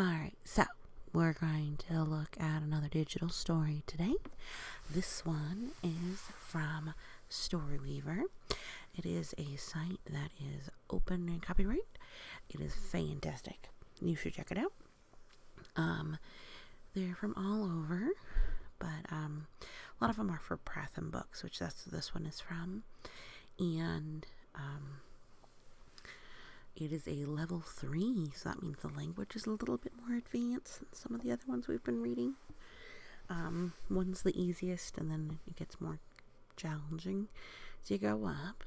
Alright, so we're going to look at another digital story today. This one is from Storyweaver. It is a site that is open and copyright. It is fantastic. You should check it out. They're from all over, but a lot of them are for Pratham Books, which this one is from. And it is a level 3, so that means the language is a little bit more advanced than some of the other ones we've been reading. One's the easiest, and then it gets more challenging as you go up.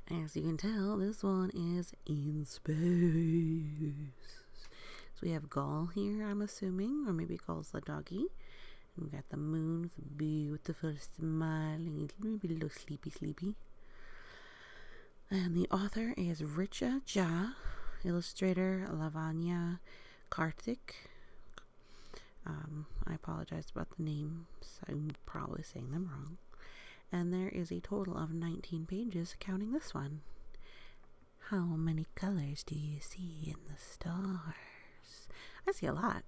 As you can tell, this one is in space. So we have Gull here, I'm assuming, or maybe Gull's the doggy. And we got the moon with a beautiful smiling, maybe a little sleepy. And the author is Richa Jha, illustrator Lavanya Karthik. I apologize about the names, I'm probably saying them wrong. And there is a total of 19 pages, counting this one. How many colors do you see in the stars? I see a lot.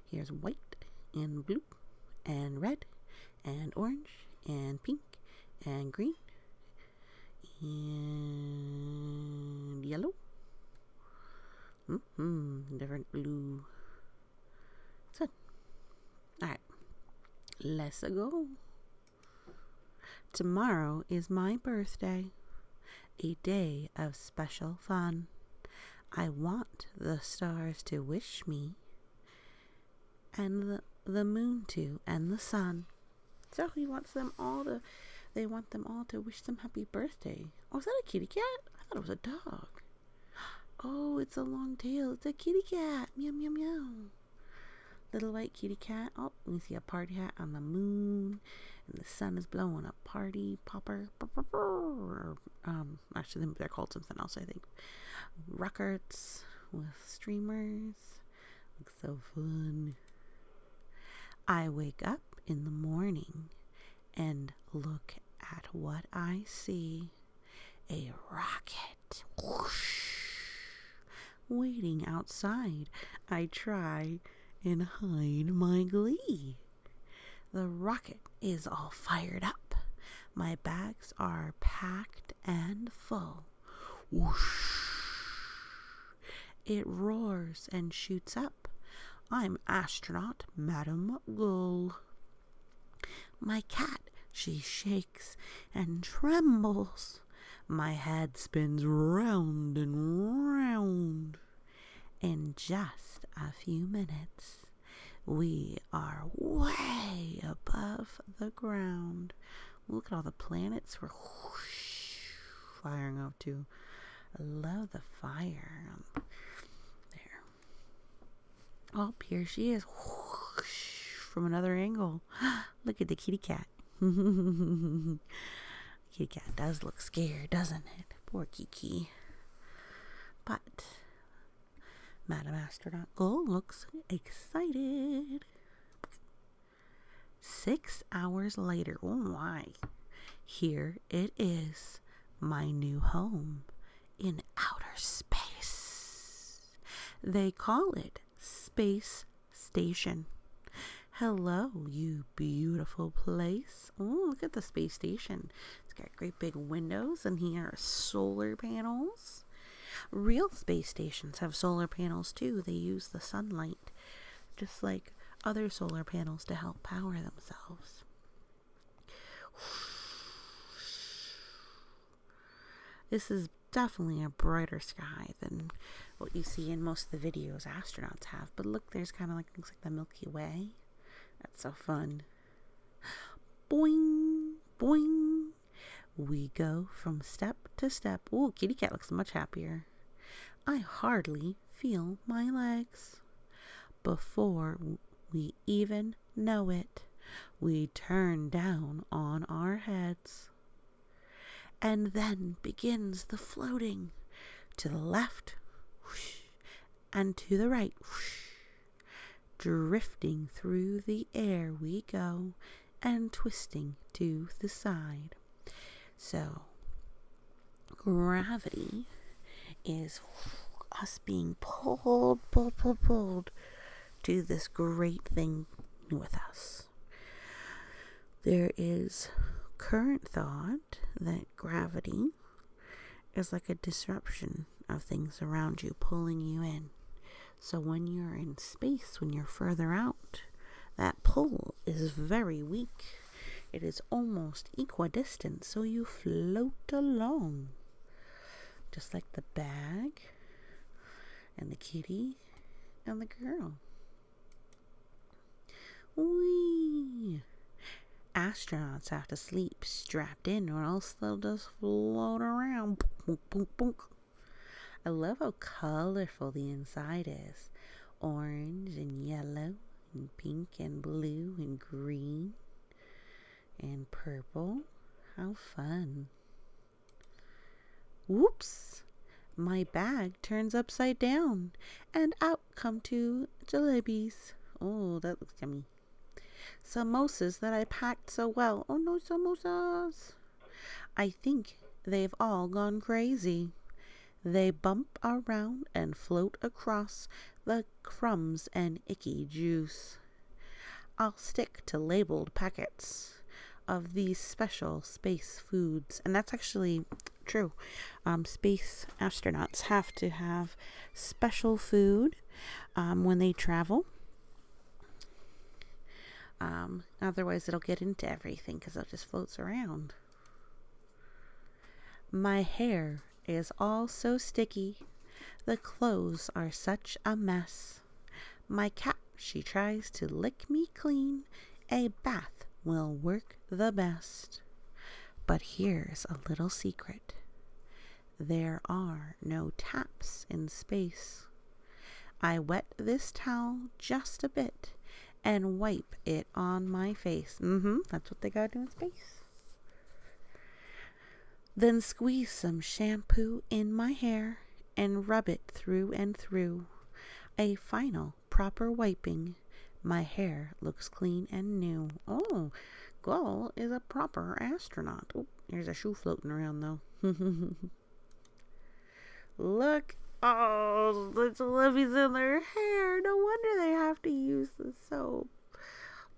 Here's white and blue and red and orange and pink and green and yellow. Different blue. So, alright, let's go. Tomorrow is my birthday, a day of special fun. I want the stars to wish me, and the moon to, and the sun. So he wants them all to, they want them all to wish them happy birthday. Oh, is that a kitty cat? I thought it was a dog. Oh, it's a long tail. It's a kitty cat. Meow, meow, meow. Little white kitty cat. Oh, we see a party hat on the moon, and the sun is blowing a party popper. Actually, they're called something else, I think. Rockets with streamers. Looks so fun. I wake up in the morning and look at what I see. A rocket. Whoosh. Waiting outside, I try and hide my glee. The rocket is all fired up. My bags are packed and full. Whoosh. It roars and shoots up. I'm astronaut Madam Gull. My cat, she shakes and trembles. My head spins round and round. In just a few minutes, we are way above the ground. Look at all the planets we're whoosh, firing off to. I love the fire. There. Oh, here she is. Whoosh, from another angle. Look at the kitty cat. Kitty cat does look scared, doesn't it? Poor Kiki. But Madam Astronaut Gull looks excited. 6 hours later, oh my, here it is, my new home in outer space. They call it Space Station. Hello, you beautiful place. Oh, look at the space station. It's got great big windows, and here are solar panels. Real space stations have solar panels too. They use the sunlight, just like other solar panels, to help power themselves. This is definitely a brighter sky than what you see in most of the videos astronauts have. But look, there's kind of like, looks like the Milky Way. That's so fun. Boing, boing. We go from step to step. Oh, kitty cat looks much happier. I hardly feel my legs. Before we even know it, we turn down on our heads. And then begins the floating. To the left, whoosh, and to the right, whoosh. Drifting through the air we go, and twisting to the side. So, gravity is us being pulled to this great thing with us. There is current thought that gravity is like a disruption of things around you, pulling you in. So when you're in space, when you're further out, that pull is very weak. It is almost equidistant, so you float along. Just like the bag, and the kitty, and the girl. Whee! Astronauts have to sleep strapped in, or else they'll just float around. Boom, boom, boom. I love how colorful the inside is. Orange and yellow and pink and blue and green and purple. How fun. Whoops! My bag turns upside down and out come two jalebis. Oh, that looks yummy. Samosas that I packed so well. Oh no, samosas. I think they've all gone crazy. They bump around and float across the crumbs and icky juice. I'll stick to labeled packets of these special space foods. And that's actually true. Space astronauts have to have special food when they travel. Otherwise it'll get into everything because it just floats around. My hair is all so sticky. The clothes are such a mess. My cat, she tries to lick me clean. A bath will work the best. But here's a little secret. There are no taps in space. I wet this towel just a bit and wipe it on my face. That's what they gotta do in space. Then squeeze some shampoo in my hair and rub it through and through. A final proper wiping. My hair looks clean and new. Oh, Gull is a proper astronaut. Oh, there's a shoe floating around though. Look. Oh, the jalebis in their hair. No wonder they have to use the soap.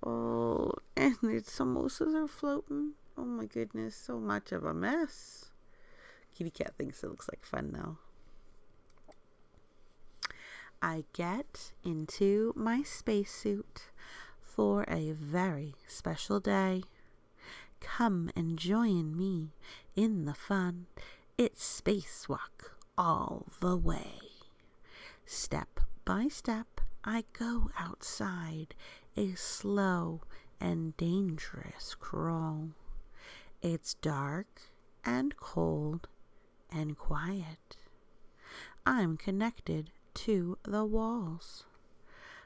Oh, and the samosas are floating. Oh my goodness, so much of a mess. Kitty cat thinks it looks like fun though. I get into my spacesuit for a very special day. Come and join me in the fun. It's spacewalk all the way. Step by step, I go outside, a slow and dangerous crawl. It's dark and cold and quiet. I'm connected to the walls.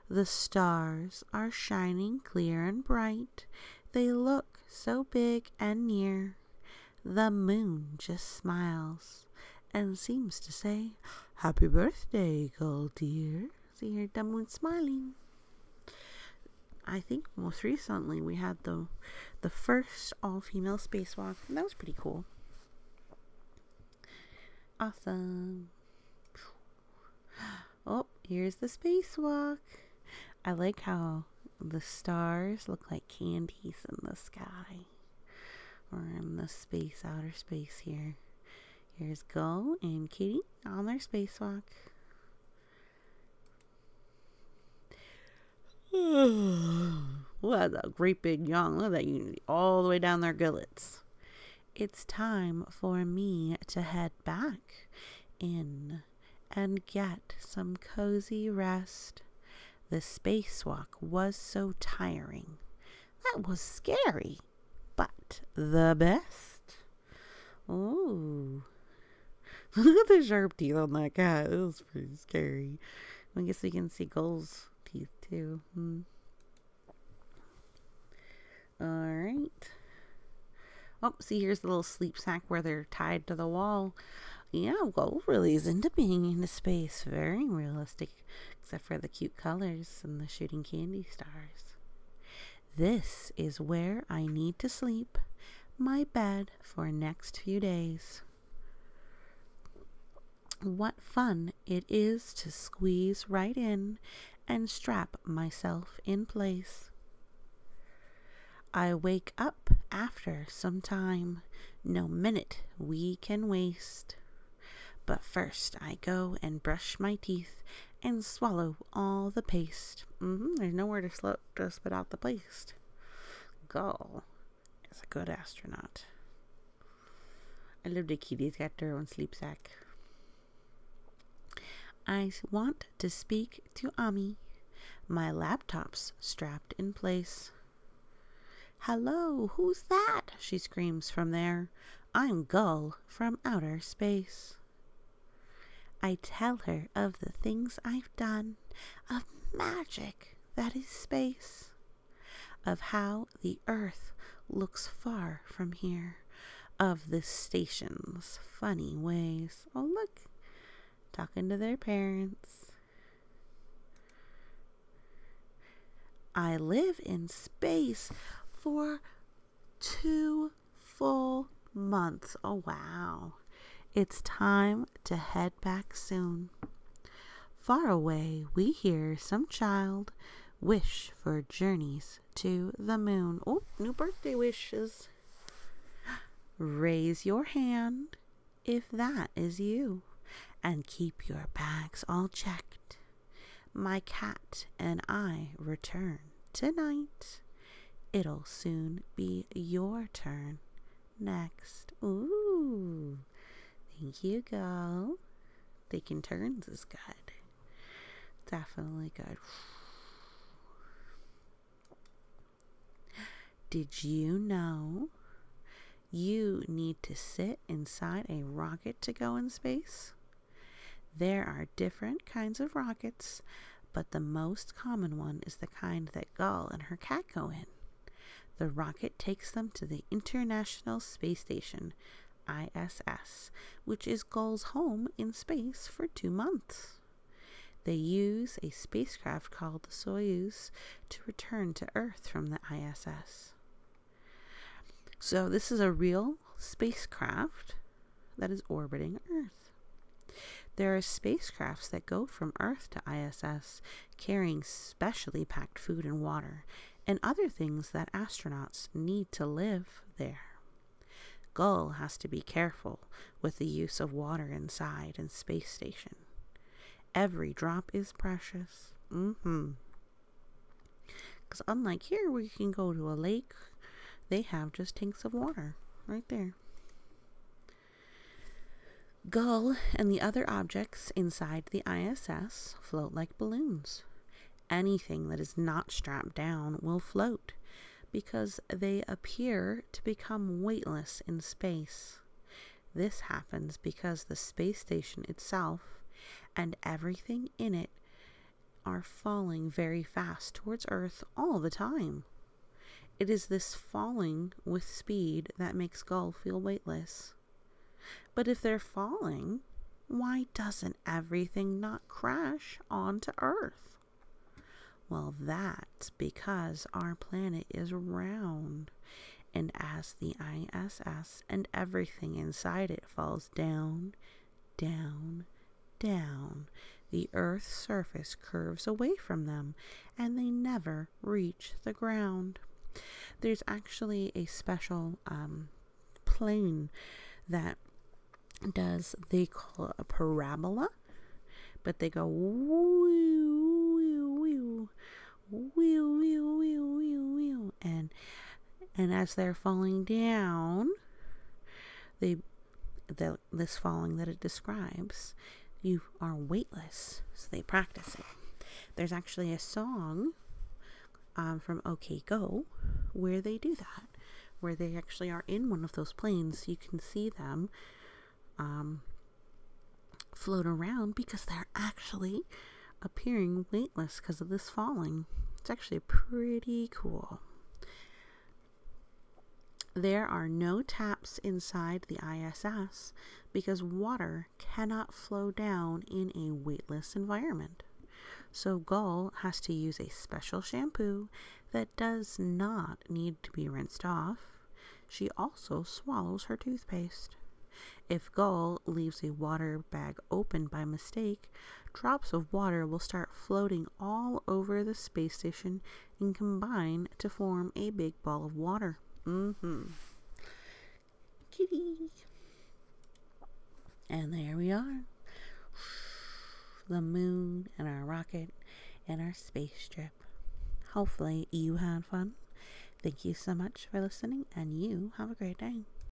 The stars are shining clear and bright. They look so big and near. The moon just smiles and seems to say, "Happy birthday, Gull dear." See here, the moon smiling. I think most recently we had the first all-female spacewalk, and that was pretty cool. Awesome. Oh, here's the spacewalk. I like how the stars look like candies in the sky, or in the space, outer space here. Here's Gull and Kitty on their spacewalk. What a great big yawn. Look at that unity all the way down their gullets. It's time for me to head back in and get some cozy rest. The spacewalk was so tiring. That was scary, but the best. Oh, look at the sharp teeth on that cat. It was pretty scary. I guess we can see Gull's teeth too. Alright. Oh, see, here's the little sleep sack where they're tied to the wall. Yeah, Gull really is into being into space. Very realistic, except for the cute colors and the shooting candy stars. This is where I need to sleep. My bed for next few days. What fun it is to squeeze right in and strap myself in place. I wake up after some time, no minute we can waste. But first I go and brush my teeth and swallow all the paste. There's nowhere to spit out the paste. Gull is a good astronaut. I love the kitties got their own sleep sack. I want to speak to Ami. My laptop's strapped in place. Hello, who's that? She screams from there. I'm Gull from outer space. I tell her of the things I've done, of magic that is space, of how the earth looks far from here, of the station's funny ways. Oh, look, talking to their parents. I live in space for 2 full months. Oh, wow. It's time to head back soon. Far away, we hear some child wish for journeys to the moon. Oh, new birthday wishes. Raise your hand if that is you, and keep your bags all checked. My cat and I return tonight. It'll soon be your turn next. Ooh. Thank you, Gull. Taking turns is good. Definitely good. Did you know you need to sit inside a rocket to go in space? There are different kinds of rockets, but the most common one is the kind that Gull and her cat go in. The rocket takes them to the International Space Station, ISS, which is Gull's home in space for 2 months. They use a spacecraft called the Soyuz to return to Earth from the ISS. So this is a real spacecraft that is orbiting Earth. There are spacecrafts that go from Earth to ISS carrying specially packed food and water and other things that astronauts need to live there. Gull has to be careful with the use of water inside and space station. Every drop is precious. Because unlike here, where you can go to a lake, they have just tanks of water right there. Gull and the other objects inside the ISS float like balloons. Anything that is not strapped down will float, because they appear to become weightless in space. This happens because the space station itself and everything in it are falling very fast towards Earth all the time. It is this falling with speed that makes Gull feel weightless. But if they're falling, why doesn't everything not crash onto Earth? Well, that's because our planet is round, and as the ISS and everything inside it falls down, down, down, the Earth's surface curves away from them, and they never reach the ground. There's actually a special plane that does, they call it a parabola, but they go woo, woo, woo, woo, woo, woo, woo, woo, and as they're falling down, this falling that it describes, you are weightless. So they practice it. There's actually a song from OK Go where they do that, where they actually are in one of those planes. You can see them float around because they're actually appearing weightless because of this falling. It's actually pretty cool. There are no taps inside the ISS because water cannot flow down in a weightless environment. So Gull has to use a special shampoo that does not need to be rinsed off. She also swallows her toothpaste. If Gull leaves a water bag open by mistake, drops of water will start floating all over the space station and combine to form a big ball of water. Kitty. And there we are. The moon and our rocket and our space trip. Hopefully you had fun. Thank you so much for listening, and you have a great day.